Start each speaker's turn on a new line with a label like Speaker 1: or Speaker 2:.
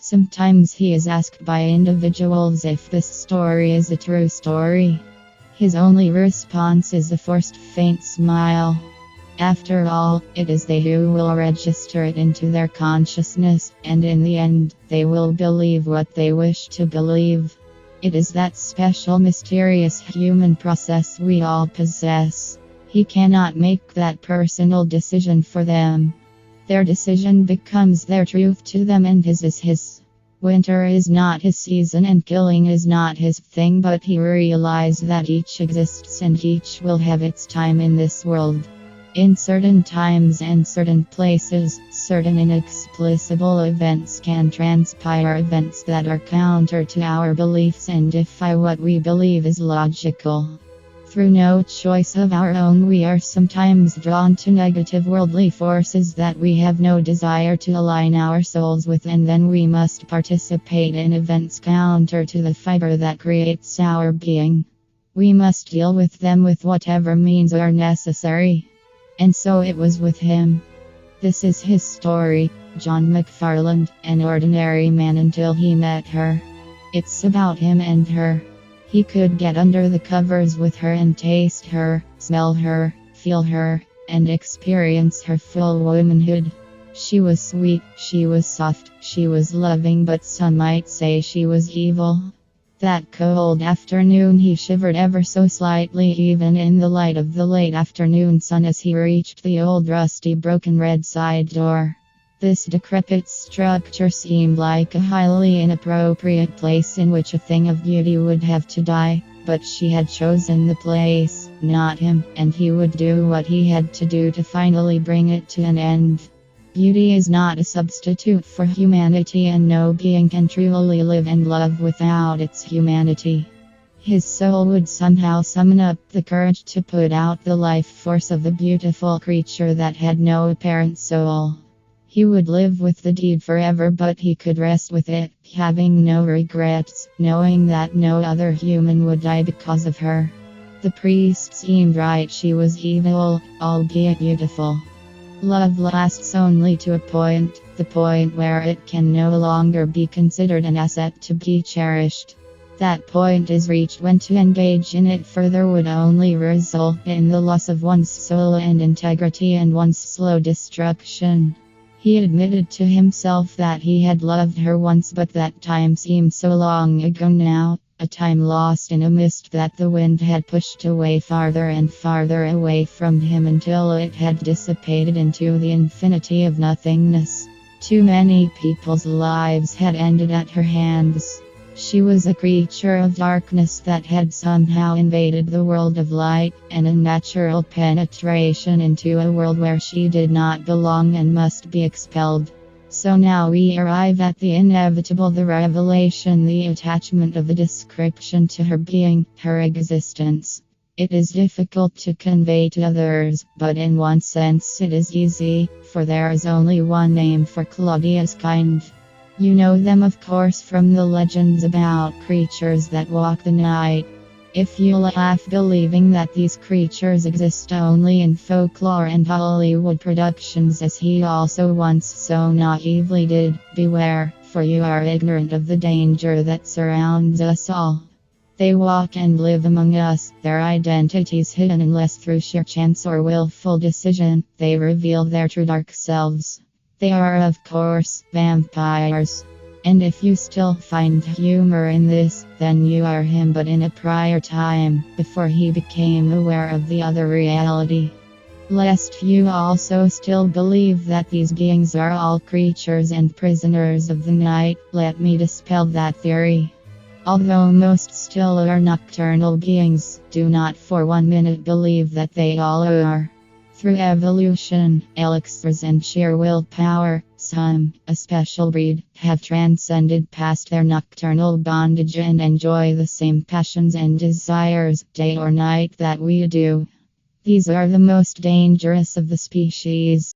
Speaker 1: Sometimes he is asked by individuals if this story is a true story. His only response is a forced faint smile. After all, it is they who will register it into their consciousness, and in the end, they will believe what they wish to believe. It is that special, mysterious human process we all possess. He cannot make that personal decision for them. Their decision becomes their truth to them, and his is his. Winter is not his season and killing is not his thing, but he realized that each exists and each will have its time in this world. In certain times and certain places, certain inexplicable events can transpire, events that are counter to our beliefs and defy what we believe is logical. Through no choice of our own, we are sometimes drawn to negative worldly forces that we have no desire to align our souls with, and then we must participate in events counter to the fiber that creates our being. We must deal with them with whatever means are necessary. And so it was with him. This is his story, John McFarland, an ordinary man until he met her. It's about him and her. He could get under the covers with her and taste her, smell her, feel her, and experience her full womanhood. She was sweet, she was soft, she was loving, but some might say she was evil. That cold afternoon he shivered ever so slightly, even in the light of the late afternoon sun, as he reached the old rusty broken red side door. This decrepit structure seemed like a highly inappropriate place in which a thing of beauty would have to die, but she had chosen the place, not him, and he would do what he had to do to finally bring it to an end. Beauty is not a substitute for humanity, and no being can truly live and love without its humanity. His soul would somehow summon up the courage to put out the life force of a beautiful creature that had no apparent soul. He would live with the deed forever, but he could rest with it, having no regrets, knowing that no other human would die because of her. The priest seemed right, she was evil, albeit beautiful. Love lasts only to a point, the point where it can no longer be considered an asset to be cherished. That point is reached when to engage in it further would only result in the loss of one's soul and integrity and one's slow destruction. He admitted to himself that he had loved her once, but that time seemed so long ago now. A time lost in a mist that the wind had pushed away farther and farther away from him until it had dissipated into the infinity of nothingness. Too many people's lives had ended at her hands. She was a creature of darkness that had somehow invaded the world of light, an unnatural penetration into a world where she did not belong and must be expelled. So now we arrive at the inevitable, the revelation, the attachment of the description to her being, her existence. It is difficult to convey to others, but in one sense it is easy, for there is only one name for Claudia's kind. You know them, of course, from the legends about creatures that walk the night. If you laugh believing that these creatures exist only in folklore and Hollywood productions, as he also once so naively did, beware, for you are ignorant of the danger that surrounds us all. They walk and live among us, their identities hidden unless through sheer chance or willful decision, they reveal their true dark selves. They are, of course, vampires. And if you still find humor in this, then you are him, but in a prior time, before he became aware of the other reality. Lest you also still believe that these beings are all creatures and prisoners of the night, let me dispel that theory. Although most still are nocturnal beings, do not for 1 minute believe that they all are. Through evolution, elixirs and sheer willpower, some, a special breed, have transcended past their nocturnal bondage and enjoy the same passions and desires, day or night, that we do. These are the most dangerous of the species.